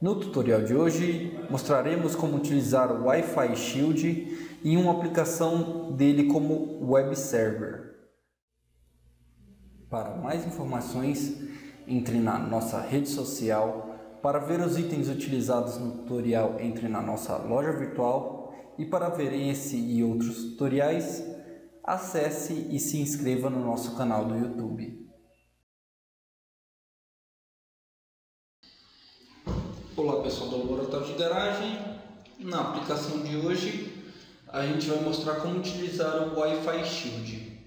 No tutorial de hoje, mostraremos como utilizar o Wi-Fi Shield em uma aplicação dele como web server. Para mais informações, entre na nossa rede social. Para ver os itens utilizados no tutorial, entre na nossa loja virtual. E para ver esse e outros tutoriais, acesse e se inscreva no nosso canal do YouTube. Olá pessoal do Laboratório de Garagem. Na aplicação de hoje a gente vai mostrar como utilizar o Wi-Fi Shield.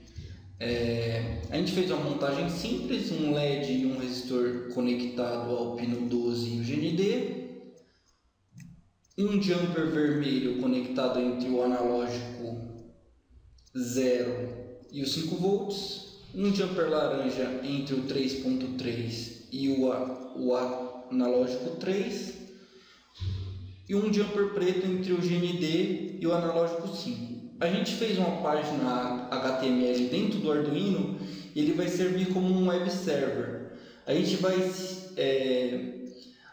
A gente fez uma montagem simples, um LED e um resistor conectado ao pino 12 e o GND, um jumper vermelho conectado entre o analógico 0 e os 5 volts, um jumper laranja entre o 3.3 e o analógico 3 e um jumper preto entre o GND e o analógico 5. A gente fez uma página HTML dentro do Arduino e ele vai servir como um web server. A gente vai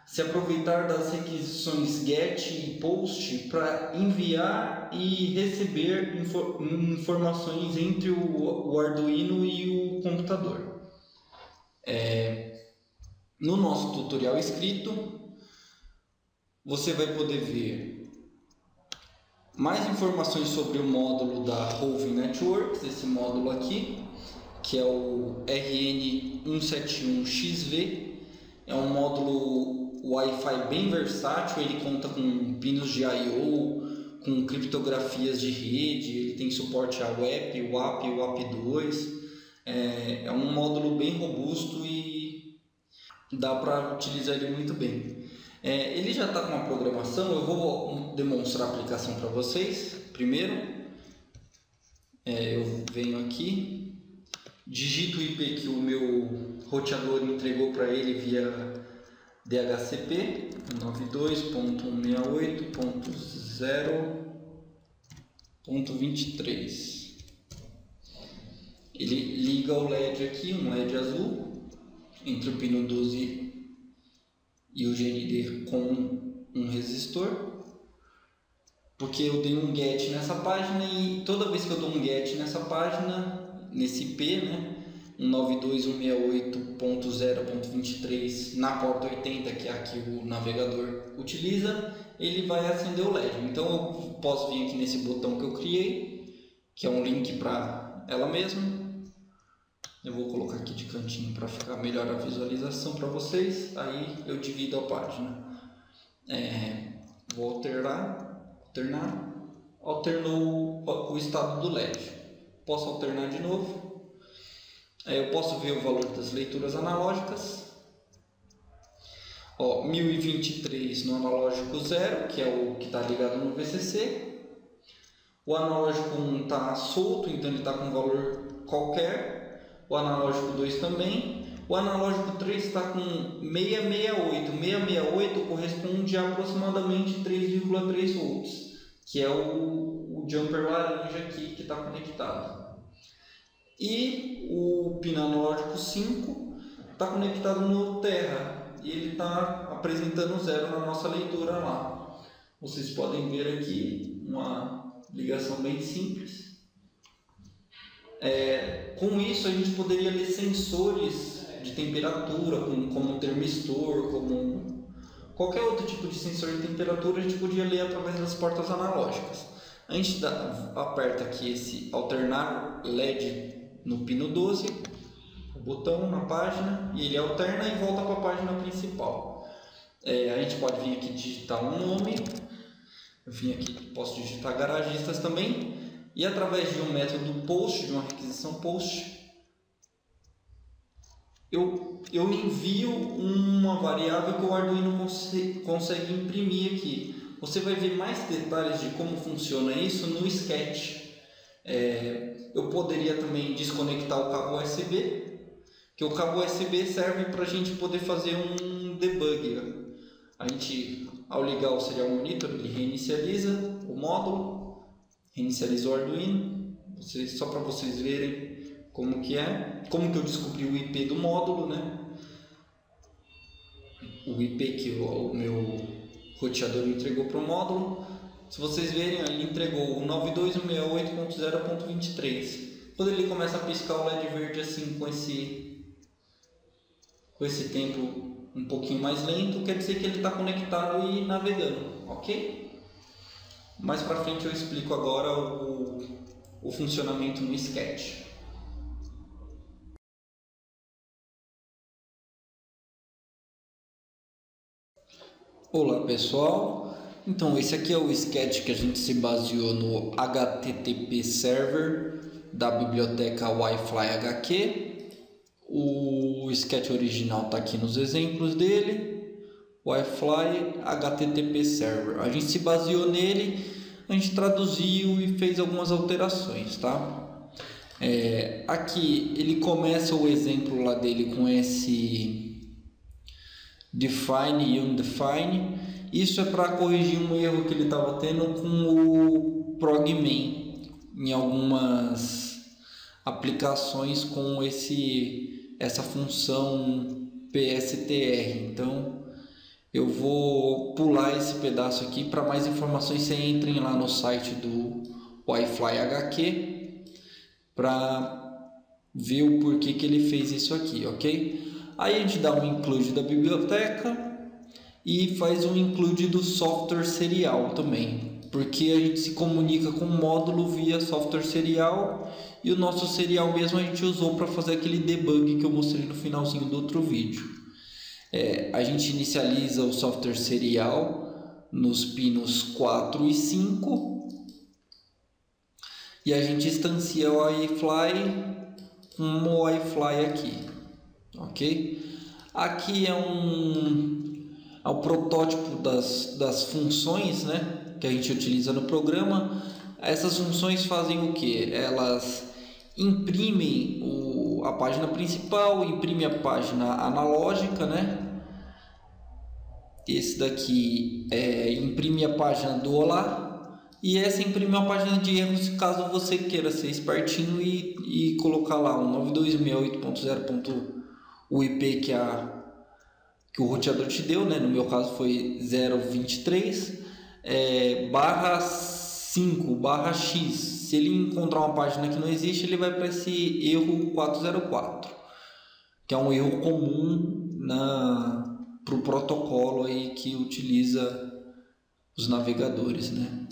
se aproveitar das requisições GET e POST para enviar e receber informações entre o Arduino e o computador. No nosso tutorial escrito, você vai poder ver mais informações sobre o módulo da Roving Networks, esse módulo aqui, que é o RN171XV. É um módulo Wi-Fi bem versátil, ele conta com pinos de I/O, com criptografias de rede, ele tem suporte a WEP, WAP e WAP2. É um módulo bem robusto e dá para utilizar ele muito bem. Ele já está com uma programação, eu vou demonstrar a aplicação para vocês. Primeiro, eu venho aqui, digito o IP que o meu roteador entregou para ele via DHCP, 92.168.0.23. Ele liga o LED aqui, um LED azul, entre o pino 12 e o GND com um resistor, porque eu dei um GET nessa página e toda vez que eu dou um GET nessa página, nesse IP, 192.168.0.23 na porta 80, que é a que o navegador utiliza, ele vai acender o LED. Então eu posso vir aqui nesse botão que eu criei, que é um link para ela mesma. Eu vou colocar aqui de cantinho para ficar melhor a visualização para vocês. Aí eu divido a página. Vou alternou o estado do LED. Posso alternar de novo. Eu posso ver o valor das leituras analógicas. 1023 no analógico 0, que é o que está ligado no VCC. O analógico 1 está solto, então ele está com um valor qualquer. O analógico 2 também. O analógico 3 está com 668. 668 corresponde a aproximadamente 3,3 volts, que é o jumper laranja aqui que está conectado. E o pino analógico 5 está conectado no Terra e ele está apresentando 0 na nossa leitura lá. Vocês podem ver aqui uma ligação bem simples. Com isso a gente poderia ler sensores de temperatura, como um termistor, como qualquer outro tipo de sensor de temperatura, a gente podia ler através das portas analógicas. A gente aperta aqui esse alternar LED no pino 12, o botão na página, e ele alterna e volta para a página principal. A gente pode vir aqui digitar um nome, eu vim aqui, posso digitar garagistas também. E através de um método POST, de uma requisição POST, eu envio uma variável que o Arduino consegue imprimir aqui. Você vai ver mais detalhes de como funciona isso no Sketch. Eu poderia também desconectar o cabo USB, que o cabo USB serve para a gente poder fazer um debug. A gente, ao ligar o serial monitor, ele reinicializa o módulo. Inicializou o Arduino, só para vocês verem como que eu descobri o IP do módulo, o IP que o meu roteador entregou para o módulo. Se vocês verem, ele entregou o 92.168.0.23. Quando ele começa a piscar o LED verde assim com esse tempo um pouquinho mais lento, quer dizer que ele está conectado e navegando, ok? Mais para frente eu explico agora o funcionamento no Sketch. Olá pessoal, então esse aqui é o Sketch que a gente se baseou no HTTP Server da biblioteca Wi-Fi HQ. O Sketch original está aqui nos exemplos dele, Wi-Fi HTTP Server. A gente se baseou nele, a gente traduziu e fez algumas alterações, tá? Aqui ele começa o exemplo lá dele com esse define e undefine. Isso é para corrigir um erro que ele estava tendo com o progmain em algumas aplicações com essa função PSTR. Então eu vou pular esse pedaço aqui. Para mais informações você entrem lá no site do Wi-Fi HQ para ver o porquê que ele fez isso aqui, ok? Aí a gente dá um include da biblioteca e faz um include do software serial também, porque a gente se comunica com o módulo via software serial, e o nosso serial mesmo a gente usou para fazer aquele debug que eu mostrei no finalzinho do outro vídeo. A gente inicializa o software serial nos pinos 4 e 5 e a gente instancia o Wi-Fi com o Wi-Fi aqui, ok? Aqui é o protótipo das funções, né, que a gente utiliza no programa. Essas funções fazem o que? Elas imprimem a página principal, imprimem a página analógica, né? Esse daqui imprime a página do Olá, e essa imprime a página de erros caso você queira ser espertinho e colocar lá um 92.168.0. o IP que o roteador te deu, né? No meu caso foi 0.23 barra 5 barra x. Se ele encontrar uma página que não existe, ele vai para esse erro 404, que é um erro comum para o protocolo aí que utiliza os navegadores, né?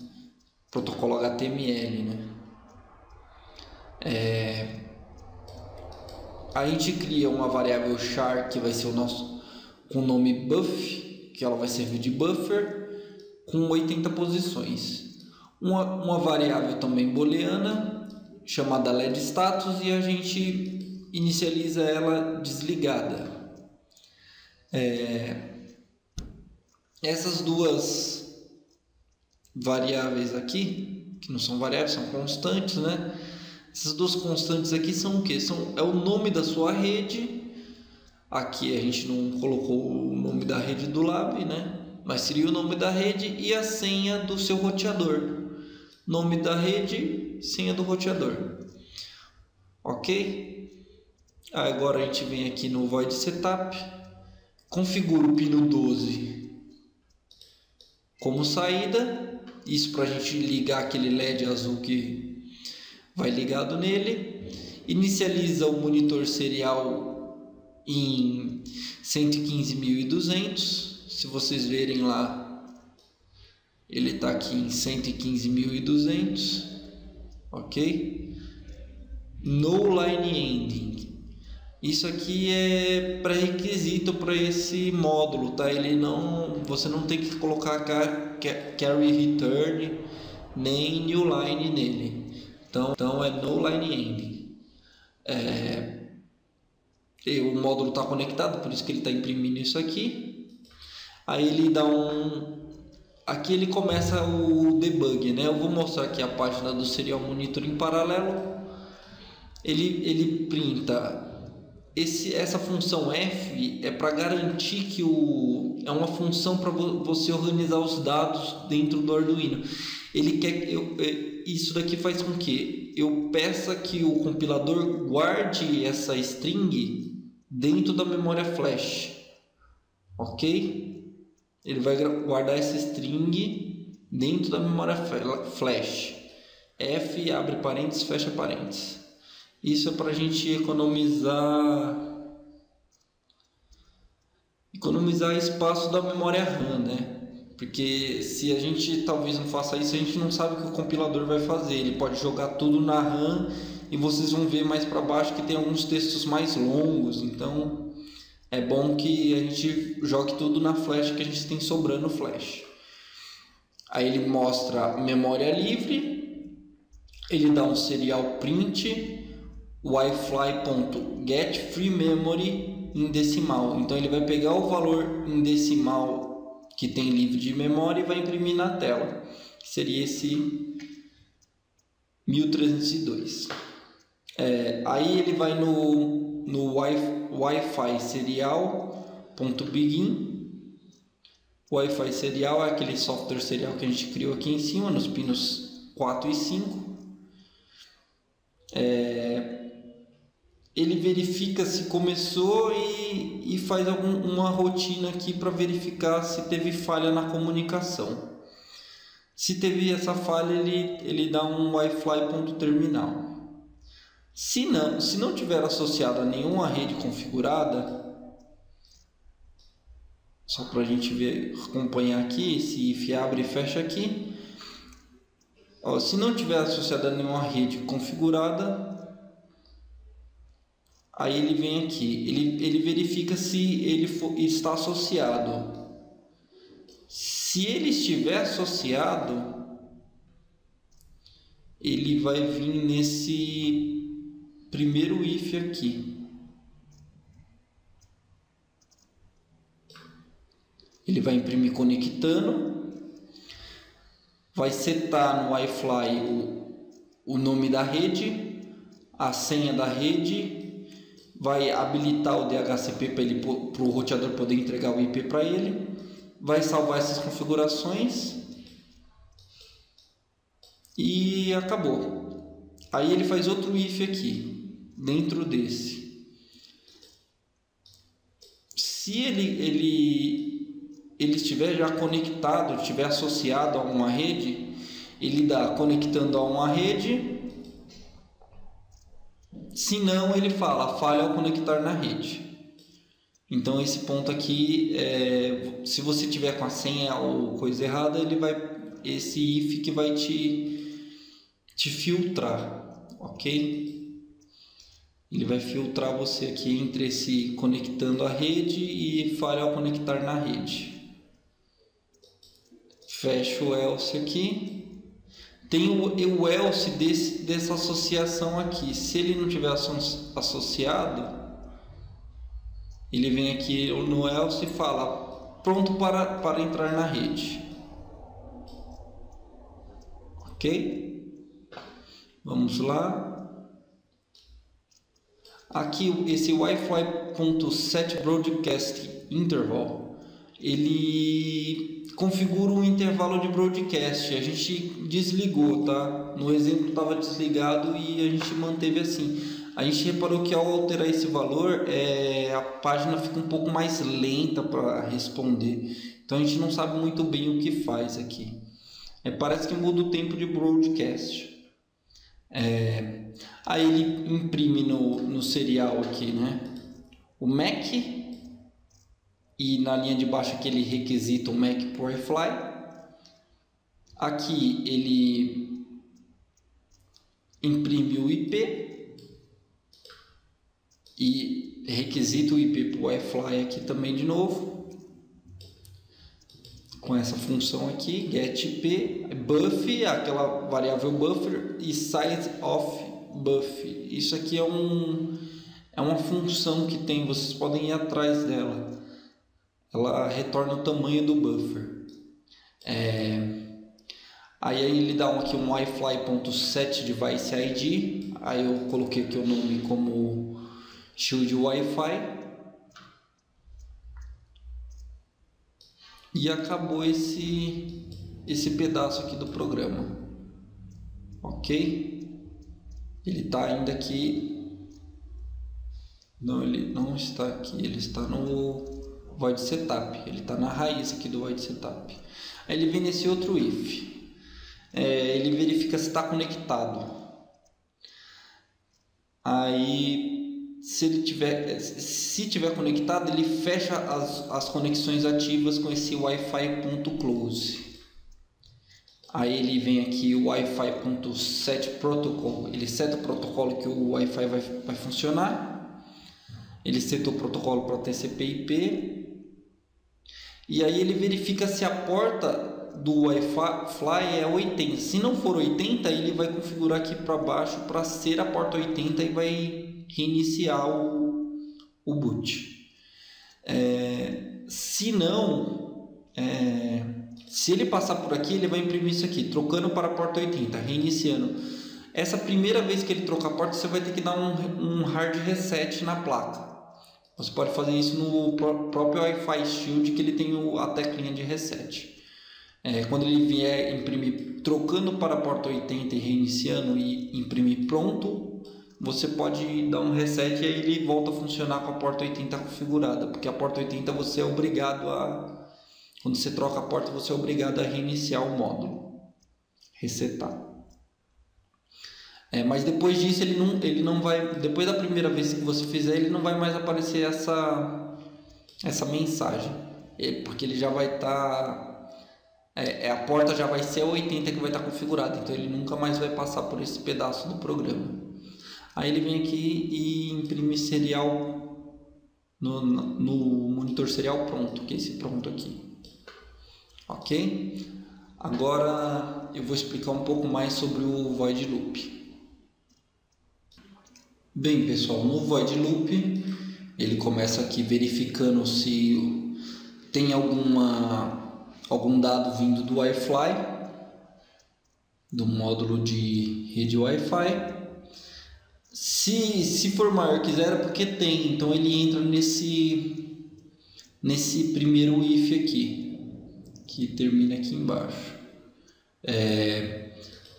Protocolo HTML, né? A gente cria uma variável char que vai ser com o nome buff, que ela vai servir de buffer, com 80 posições. Uma variável também booleana chamada LED status, e a gente inicializa ela desligada. Essas duas variáveis aqui, que não são variáveis, são constantes, né? Essas duas constantes aqui são o que? É o nome da sua rede. Aqui a gente não colocou o nome da rede do lab, né? Mas seria o nome da rede e a senha do seu roteador. Nome da rede, senha do roteador. Ok? Agora a gente vem aqui no void setup, configura o pino 12 como saída. Isso para a gente ligar aquele LED azul que vai ligado nele. Inicializa o monitor serial em 115.200. Se vocês verem lá, ele está aqui em 115.200, ok? No line ending. Isso aqui é pré-requisito para esse módulo, tá? Você não tem que colocar carry return nem new line nele. Então é no line ending. O módulo está conectado, por isso que ele está imprimindo isso aqui. Aí ele dá aqui ele começa o debug, né? Eu vou mostrar aqui a página do Serial Monitor em paralelo. Ele printa essa função F é para garantir que é uma função para você organizar os dados dentro do Arduino. Ele quer isso daqui faz com que eu peça que o compilador guarde essa string dentro da memória flash. ok? Ele vai guardar essa string dentro da memória flash. F, abre parênteses, fecha parênteses. Isso é para a gente economizar espaço da memória RAM, né? Porque se a gente talvez não faça isso, a gente não sabe o que o compilador vai fazer. Ele pode jogar tudo na RAM e vocês vão ver mais para baixo que tem alguns textos mais longos. Então é bom que a gente jogue tudo na flash que a gente tem sobrando flash. Aí ele mostra memória livre, ele dá um serial print yfly.getFreeMemory em decimal. Então ele vai pegar o valor em decimal que tem livre de memória e vai imprimir na tela, que seria esse 1302. Aí ele vai no Wi-Fi serial.begin. O Wi-Fi serial é aquele software serial que a gente criou aqui em cima, nos pinos 4 e 5. Ele verifica se começou e faz uma rotina aqui para verificar se teve falha na comunicação. Se teve essa falha, ele dá um wi-fi.terminal. Se não tiver associado a nenhuma rede configurada, só para a gente acompanhar aqui, esse if abre e fecha aqui. Se não tiver associado a nenhuma rede configurada, aí ele vem aqui, ele verifica se ele está associado. Se ele estiver associado, ele vai vir nesse primeiro if aqui. Ele vai imprimir conectando, vai setar no Wi-Fi o nome da rede, a senha da rede, vai habilitar o DHCP para o roteador poder entregar o IP para ele, vai salvar essas configurações e acabou. Aí ele faz outro if aqui, dentro desse. Se ele estiver já conectado, estiver associado a uma rede, ele dá conectando a uma rede. Se não, ele fala falha ao conectar na rede. Então esse ponto aqui, se você tiver com a senha ou coisa errada, esse if que vai te filtrar, ok? Ele vai filtrar você aqui entre esse conectando a rede e falha ao conectar na rede. Fecha o else aqui. Tem o else dessa associação aqui. Se ele não tiver associado, ele vem aqui no else e fala pronto para entrar na rede. Ok? Vamos lá. Aqui esse Wi-Fi.setBroadcastInterval, ele configura um intervalo de broadcast. A gente desligou, tá? No exemplo estava desligado e a gente manteve assim. A gente reparou que ao alterar esse valor, a página fica um pouco mais lenta para responder. Então a gente não sabe muito bem o que faz aqui. Parece que muda o tempo de broadcast. Aí ele imprime no serial aqui, né? O MAC. E na linha de baixo aqui ele requisita o MAC por Wi-Fi. Aqui ele imprime o IP e requisita o IP para o Wi-Fi aqui também de novo, com essa função aqui, getIP, buff, aquela variável buffer, e size of buff. Isso aqui é uma função que tem, vocês podem ir atrás dela. Ela retorna o tamanho do buffer. Aí ele dá aqui um wi-fi.setDeviceID. Aí eu coloquei aqui o nome como Shield Wi-Fi. E acabou esse pedaço aqui do programa. Ok? Ele está ainda aqui. Não, ele não está aqui. Ele está no void setup, ele está na raiz aqui do void setup. Aí ele vem nesse outro if, ele verifica se está conectado. Aí se tiver conectado, ele fecha as conexões ativas com esse Wi-Fi.close. Aí ele vem aqui o Wi-Fi.setProtocol, ele seta o protocolo que o Wi-Fi vai funcionar. Ele seta o protocolo para TCP/IP. E aí ele verifica se a porta do Wi-Fi é 80. Se não for 80, ele vai configurar aqui para baixo para ser a porta 80 e vai reiniciar o boot. Se não, se ele passar por aqui, ele vai imprimir isso aqui, trocando para a porta 80, reiniciando. Essa primeira vez que ele trocar a porta, você vai ter que dar um hard reset na placa. Você pode fazer isso no próprio Wi-Fi Shield, que ele tem a teclinha de reset. Quando ele vier imprimir, trocando para a porta 80 e reiniciando e imprimir pronto, você pode dar um reset e aí ele volta a funcionar com a porta 80 configurada, porque a porta 80 você é obrigado a... Quando você troca a porta, você é obrigado a reiniciar o módulo, resetar. Mas depois disso ele não vai, depois da primeira vez que você fizer, ele não vai mais aparecer essa mensagem, porque ele já vai estar, a porta já vai ser a 80 que vai estar configurada, então ele nunca mais vai passar por esse pedaço do programa. Aí ele vem aqui e imprime serial no monitor serial pronto, que é esse pronto aqui. Ok? Agora eu vou explicar um pouco mais sobre o void loop. Bem, pessoal, no void loop ele começa aqui verificando se tem algum dado vindo do Wi-Fi, do módulo de rede Wi-Fi. Se for maior que 0 é porque tem, então ele entra nesse primeiro if aqui, que termina aqui embaixo.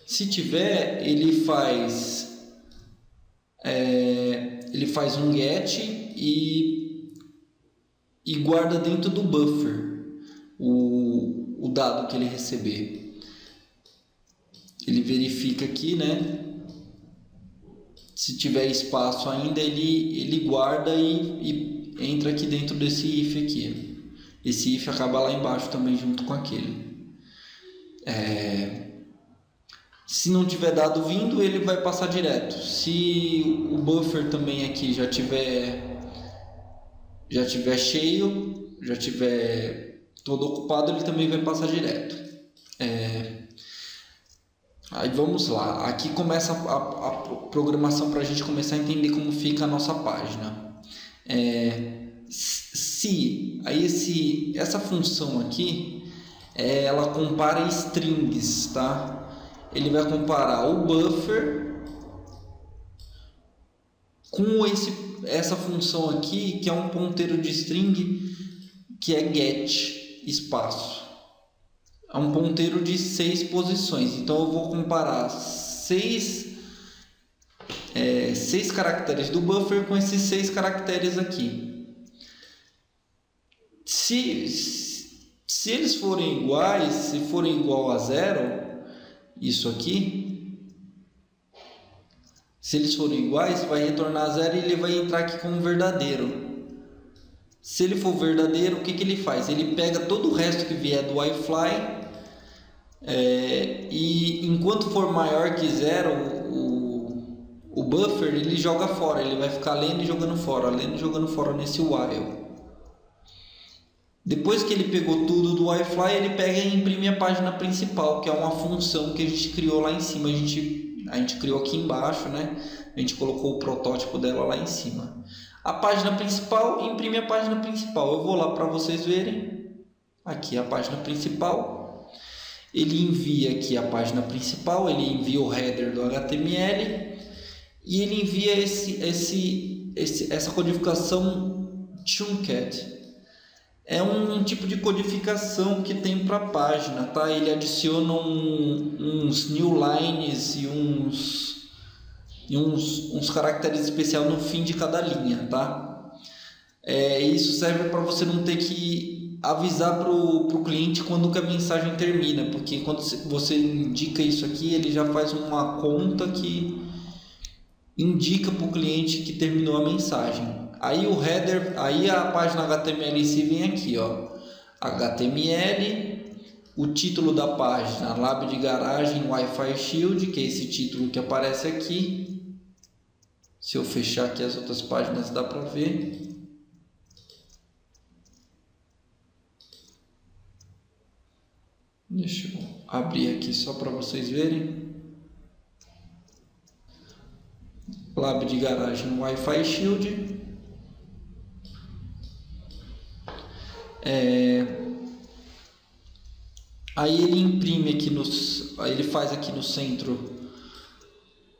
Se tiver, ele faz um get e guarda dentro do buffer o dado que ele receber. Ele verifica aqui, né? Se tiver espaço ainda, ele guarda e entra aqui dentro desse if aqui. Esse if acaba lá embaixo também junto com aquele. Se não tiver dado vindo, ele vai passar direto. Se o buffer também aqui já tiver cheio, já tiver todo ocupado, ele também vai passar direto. Aí vamos lá, aqui começa a programação para a gente começar a entender como fica a nossa página. Essa função aqui, ela compara strings, tá? Ele vai comparar o buffer com essa função aqui, que é um ponteiro de string, que é get espaço. É um ponteiro de 6 posições. Então eu vou comparar 6 caracteres do buffer com esses 6 caracteres aqui. Se eles forem iguais, se forem igual a 0, isso aqui, se eles forem iguais, vai retornar 0 e ele vai entrar aqui como verdadeiro. Se ele for verdadeiro, o que ele faz? Ele pega todo o resto que vier do Wi-Fi e enquanto for maior que 0 o buffer, ele joga fora, ele vai ficar lendo e jogando fora nesse while. Depois que ele pegou tudo do Wi-Fi, ele pega e imprime a página principal, que é uma função que a gente criou lá em cima. A gente criou aqui embaixo, né? A gente colocou o protótipo dela lá em cima. A página principal, imprime a página principal. Eu vou lá para vocês verem. Aqui a página principal. Ele envia aqui a página principal, ele envia o header do HTML e ele envia essa codificação Chunket. É um tipo de codificação que tem para a página, tá? Ele adiciona uns new lines e uns caracteres especiais no fim de cada linha, tá? Isso serve para você não ter que avisar para o cliente quando que a mensagem termina, porque quando você indica isso aqui, ele já faz uma conta que indica para o cliente que terminou a mensagem. Aí o header, aí a página HTML em si vem aqui, ó, HTML, o título da página, Lab de Garagem Wi-Fi Shield, que é esse título que aparece aqui. Se eu fechar aqui as outras páginas dá para ver. Deixa eu abrir aqui só para vocês verem. Lab de Garagem Wi-Fi Shield. Aí ele imprime aqui aí ele faz aqui no centro,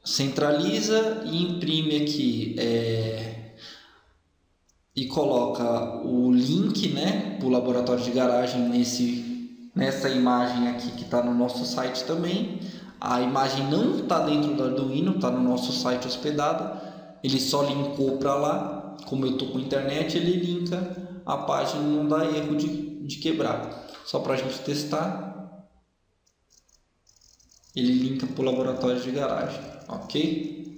centraliza e imprime aqui e coloca o link, né, para o laboratório de garagem nessa imagem aqui que está no nosso site também. A imagem não está dentro do Arduino, está no nosso site hospedada. Ele só linkou para lá. Como eu estou com internet, ele linka a página e não dá erro de quebrar. Só para a gente testar. Ele linka para o laboratório de garagem, ok?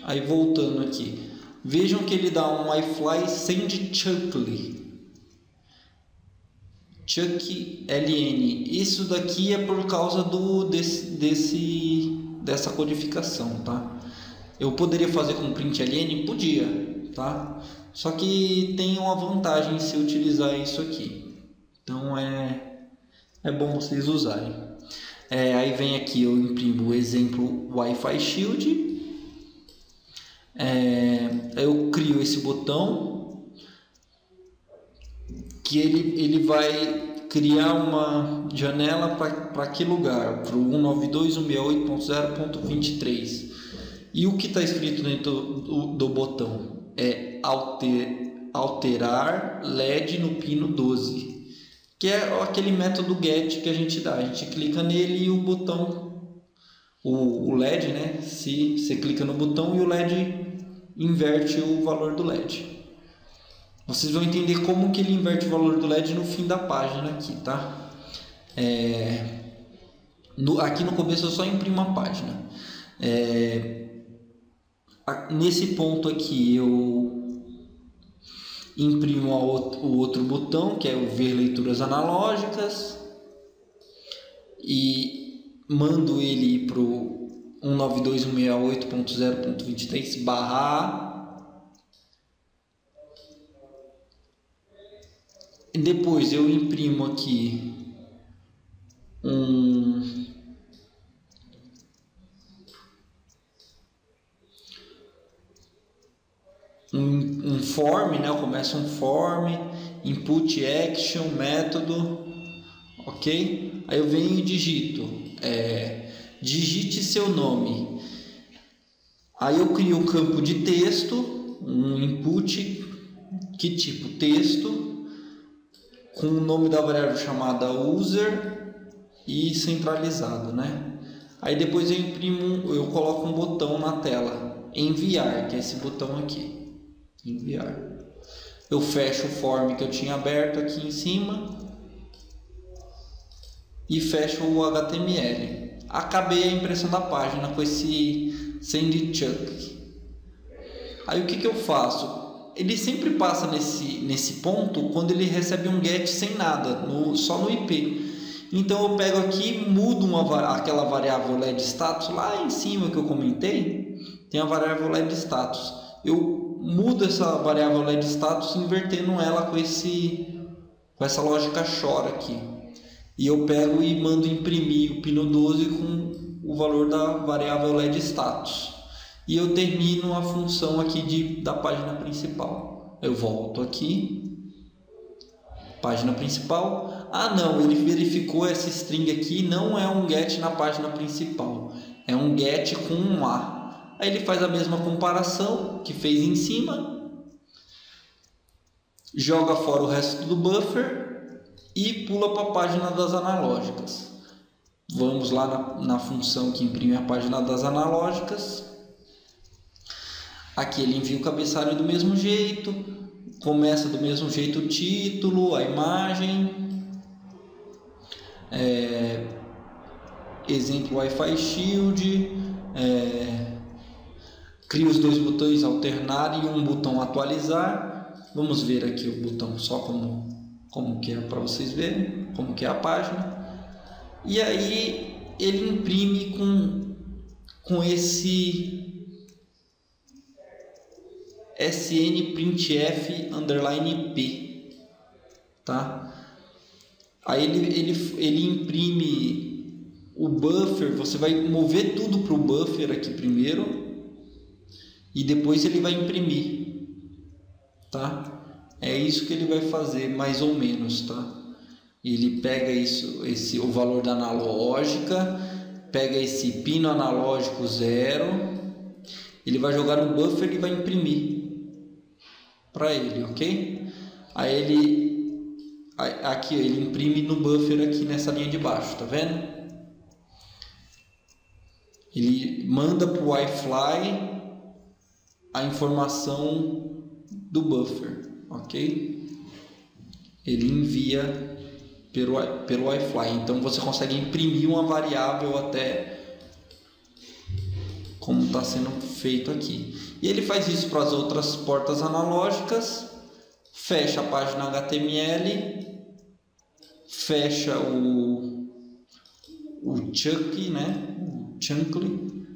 Aí voltando aqui. Vejam que ele dá um iFly send Chuckly. Chuck LN. Isso daqui é por causa dessa codificação, tá? Eu poderia fazer com print LN? Podia, tá? Só que tem uma vantagem se utilizar isso aqui. Então é bom vocês usarem. Aí vem aqui, eu imprimo o exemplo Wi-Fi Shield. Eu crio esse botão que ele vai criar uma janela para que lugar? Para o 192.168.0.23. E o que está escrito dentro do botão é alterar LED no pino 12, que é aquele método get que a gente dá. A gente clica nele e o botão, o LED, né? Se você clica no botão e o LED inverte o valor do LED. Vocês vão entender como que ele inverte o valor do LED no fim da página aqui, tá? Aqui no começo eu só imprimo a página. Nesse ponto aqui eu imprimo o outro botão, que é o ver leituras analógicas, e mando ele para o 192.168.0.23/A. Depois eu imprimo aqui um form, né? Eu começo um form, input action, método, ok? Aí eu venho e digito, digite seu nome. Aí eu crio um campo de texto, um input, que tipo texto, com o nome da variável chamada user e centralizado, né? Aí depois eu coloco um botão na tela, enviar, que é esse botão aqui. Enviar. Eu fecho o form que eu tinha aberto aqui em cima e fecho o HTML. Acabei a impressão da página com esse send chuck. Aí o que eu faço? Ele sempre passa nesse ponto quando ele recebe um get sem nada, só no IP. Então eu pego aqui, mudo aquela variável LED status lá em cima que eu comentei, tem a variável LED status. Eu mudo essa variável LED status invertendo ela com essa lógica chora aqui. E eu pego e mando imprimir o pino 12 com o valor da variável LED status. E eu termino a função aqui da página principal. Eu volto aqui, página principal. Ah não, ele verificou essa string aqui, não é um get na página principal, é um get com um A. Aí ele faz a mesma comparação que fez em cima, joga fora o resto do buffer e pula para a página das analógicas. Vamos lá na função que imprime a página das analógicas. Aqui ele envia o cabeçalho do mesmo jeito, começa do mesmo jeito o título, a imagem, exemplo Wi-Fi Shield, cria os dois botões alternar e um botão atualizar. Vamos ver aqui o botão só como que é para vocês verem como que é a página. E aí ele imprime com esse SNPrintf_P, tá? Aí ele imprime o buffer. Você vai mover tudo para o buffer aqui primeiro e depois ele vai imprimir, tá? É isso que ele vai fazer mais ou menos, tá? Ele pega o valor da analógica, pega esse pino analógico 0, ele vai jogar no buffer e vai imprimir para ele, ok? Aí aqui ele imprime no buffer aqui nessa linha de baixo, tá vendo? Ele manda para o Wi-Fi a informação do buffer, ok? Ele envia pelo Wi-Fi. Então você consegue imprimir uma variável até como está sendo feito aqui. E ele faz isso para as outras portas analógicas, fecha a página HTML, fecha o chunk, né? O chunkly,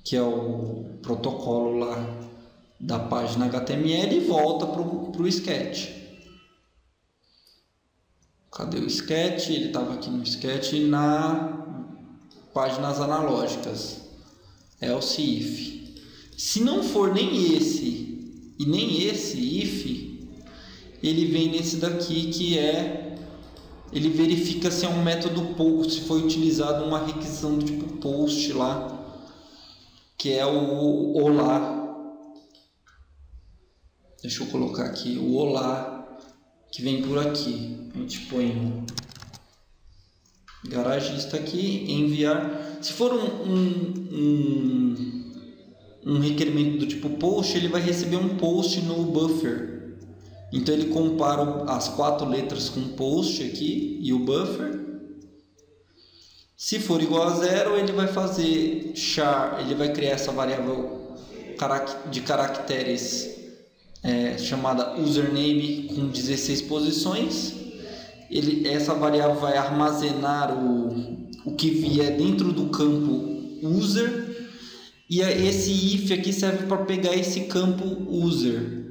que é o protocolo lá da página HTML, e volta para o sketch. Cadê o sketch? Ele estava aqui no sketch na páginas analógicas. Else if. Se não for nem esse e nem esse if, ele vem nesse daqui que ele verifica se é um método post, se foi utilizado uma requisição do tipo post lá, que é o olá. Deixa eu colocar aqui o olá que vem por aqui. A gente põe o garagista aqui, enviar. Se for um requerimento do tipo post, ele vai receber um post no buffer. Então ele compara as 4 letras com post aqui e o buffer. Se for igual a 0, ele vai fazer char, ele vai criar essa variável de caracteres chamada username com 16 posições. Essa variável vai armazenar o que vier dentro do campo user, e esse if aqui serve para pegar esse campo user.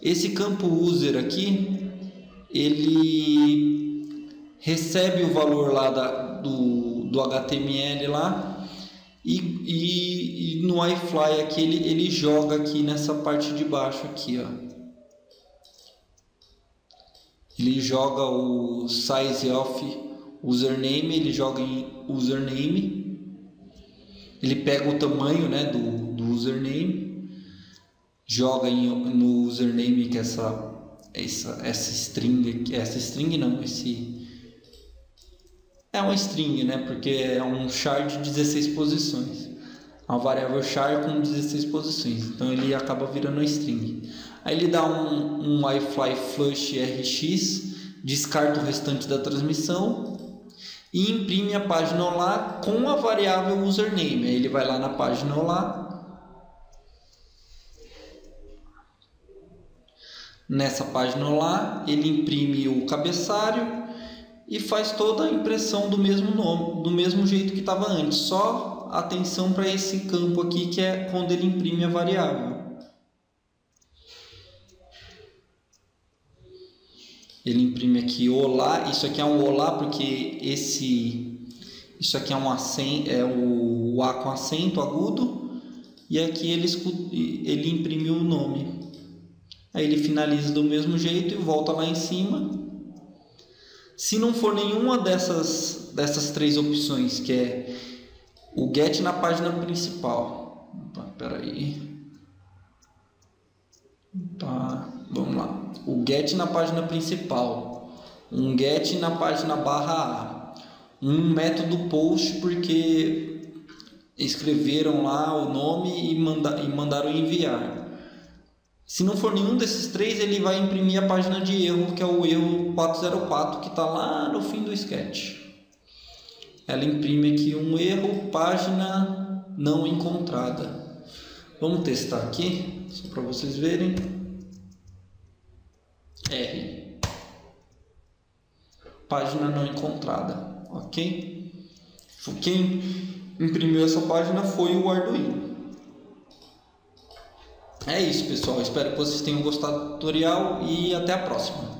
Esse campo user aqui, ele recebe o valor lá do HTML lá, e no iFly aqui ele joga aqui nessa parte de baixo aqui, ó. Ele joga o size of username, ele joga em username, ele pega o tamanho, né, do username, joga no username, que é essa string aqui, é uma string, né, porque é um char de 16 posições, uma variável char com 16 posições, então ele acaba virando uma string. Aí ele dá um iFly flush RX, descarta o restante da transmissão e imprime a página olá com a variável username. Aí ele vai lá na página olá, nessa página olá ele imprime o cabeçalho e faz toda a impressão do mesmo nome, do mesmo jeito que estava antes, só atenção para esse campo aqui, que é quando ele imprime a variável. Ele imprime aqui olá. Isso aqui é um olá porque isso aqui é o A com acento agudo, e aqui ele imprime o nome. Aí ele finaliza do mesmo jeito e volta lá em cima. Se não for nenhuma dessas 3 opções, que é o get na página principal. Espera aí. Tá, vamos lá. O get na página principal, um get na página /A, um método post, porque escreveram lá o nome e mandaram enviar. Se não for nenhum desses três, ele vai imprimir a página de erro, que é o erro 404, que está lá no fim do sketch. Ela imprime aqui um erro, página não encontrada. Vamos testar aqui, só para vocês verem. R. Página não encontrada, ok? Quem imprimiu essa página foi o Arduino. É isso, pessoal. Espero que vocês tenham gostado do tutorial e até a próxima.